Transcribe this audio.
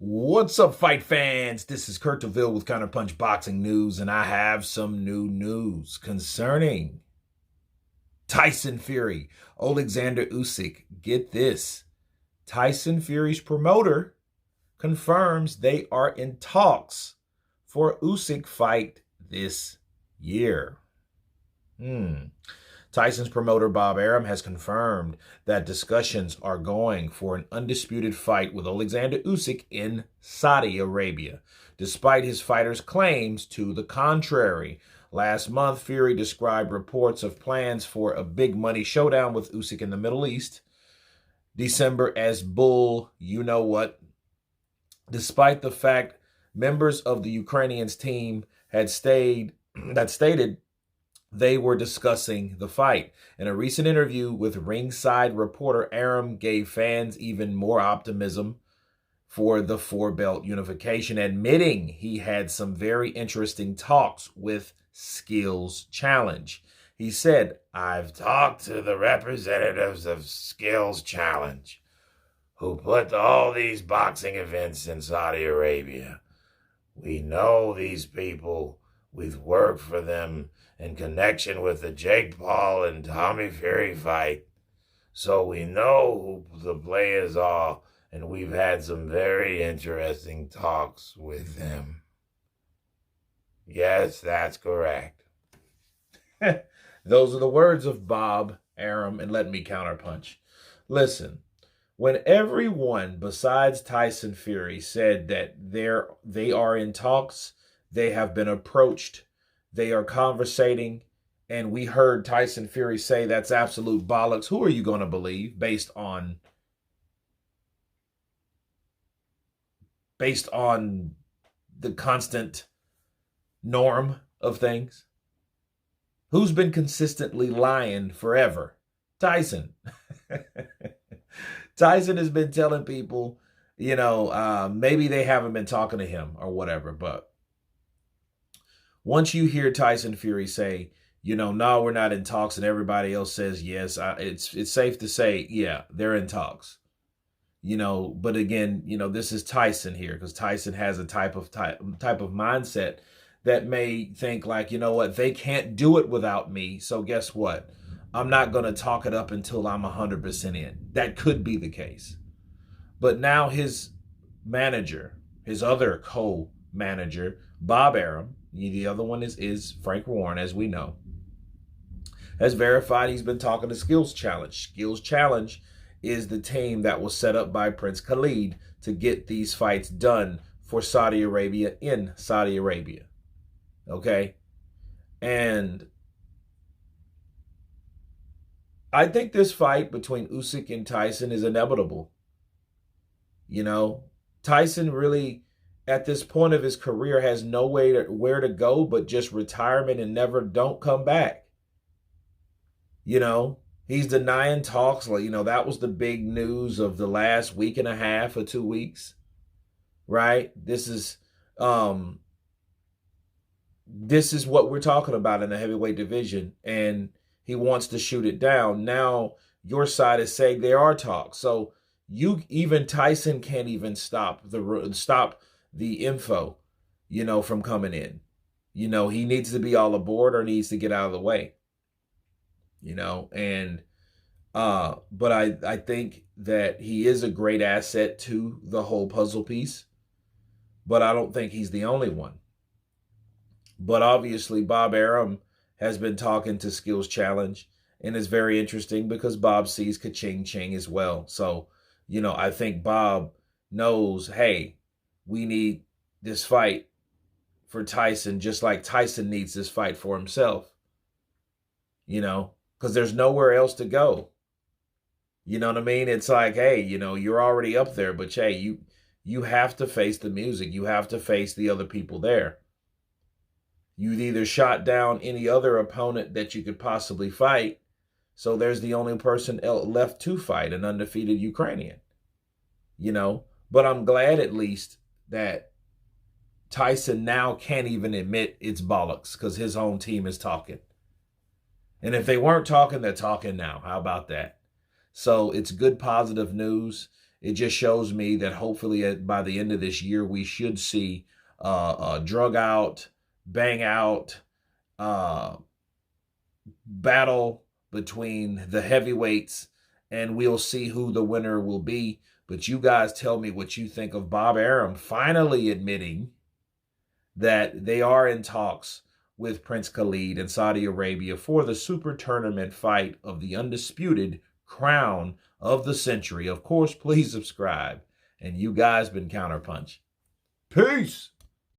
What's up, fight fans? This is Kurt DeVille with Counterpunch Boxing News, and I have some new news concerning Tyson Fury, Oleksandr Usyk. Get this. Tyson Fury's promoter confirms they are in talks for Usyk fight this year. Tyson's promoter Bob Arum has confirmed that discussions are going for an undisputed fight with Oleksandr Usyk in Saudi Arabia, despite his fighter's claims to the contrary. Last month, Fury described reports of plans for a big money showdown with Usyk in the Middle East, December, as bull you-know-what, despite the fact members of the Ukrainians team had stated they were discussing the fight. In a recent interview with ringside reporter, Arum gave fans even more optimism for the four-belt unification, admitting he had some very interesting talks with Skills Challenge. He said, "I've talked to the representatives of Skills Challenge, who put all these boxing events in Saudi Arabia. We know these people. We've worked for them in connection with the Jake Paul and Tommy Fury fight. So we know who the players are, and we've had some very interesting talks with them." Yes, that's correct. Those are the words of Bob Arum, and let me counterpunch. Listen, when everyone besides Tyson Fury said that they are in talks, they have been approached, they are conversating, and we heard Tyson Fury say that's absolute bollocks, who are you going to believe based on the constant norm of things? Who's been consistently lying forever? Tyson. Tyson has been telling people, maybe they haven't been talking to him or whatever, but once you hear Tyson Fury say, no, we're not in talks, and everybody else says yes, it's safe to say, yeah, they're in talks. But again, this is Tyson here, because Tyson has a type of mindset that may think like, what, they can't do it without me, so guess what? I'm not going to talk it up until I'm 100% in. That could be the case. But now his manager, his other co-manager, Bob Arum, the other one is Frank Warren, as we know, has verified he's been talking to Skills Challenge. Skills Challenge is the team that was set up by Prince Khalid to get these fights done for Saudi Arabia in Saudi Arabia. Okay? And I think this fight between Usyk and Tyson is inevitable. Tyson really, at this point of his career, has where to go but just retirement and don't come back. He's denying talks. That was the big news of the last week and a half or 2 weeks, right? This is what we're talking about in the heavyweight division, and he wants to shoot it down. Now your side is saying there are talks, so even Tyson can't even stop the info, from coming in. He needs to be all aboard or needs to get out of the way. But I think that he is a great asset to the whole puzzle piece, but I don't think he's the only one. But obviously Bob Arum has been talking to Skills Challenge, and it's very interesting because Bob sees ka-ching ching as well. So, I think Bob knows, hey, we need this fight for Tyson just like Tyson needs this fight for himself, because there's nowhere else to go. You know what I mean? It's like, hey, you're already up there, but hey, you have to face the music. You have to face the other people there. You've either shot down any other opponent that you could possibly fight, so there's the only person left to fight, an undefeated Ukrainian. But I'm glad at least that Tyson now can't even admit it's bollocks because his own team is talking. And if they weren't talking, they're talking now. How about that? So it's good positive news. it just shows me that hopefully by the end of this year, we should see a drug out, bang out battle between the heavyweights, and we'll see who the winner will be. But you guys tell me what you think of Bob Arum finally admitting that they are in talks with Prince Khalid in Saudi Arabia for the super tournament fight of the undisputed crown of the century. Of course, please subscribe. And you guys been Counterpunch. Peace.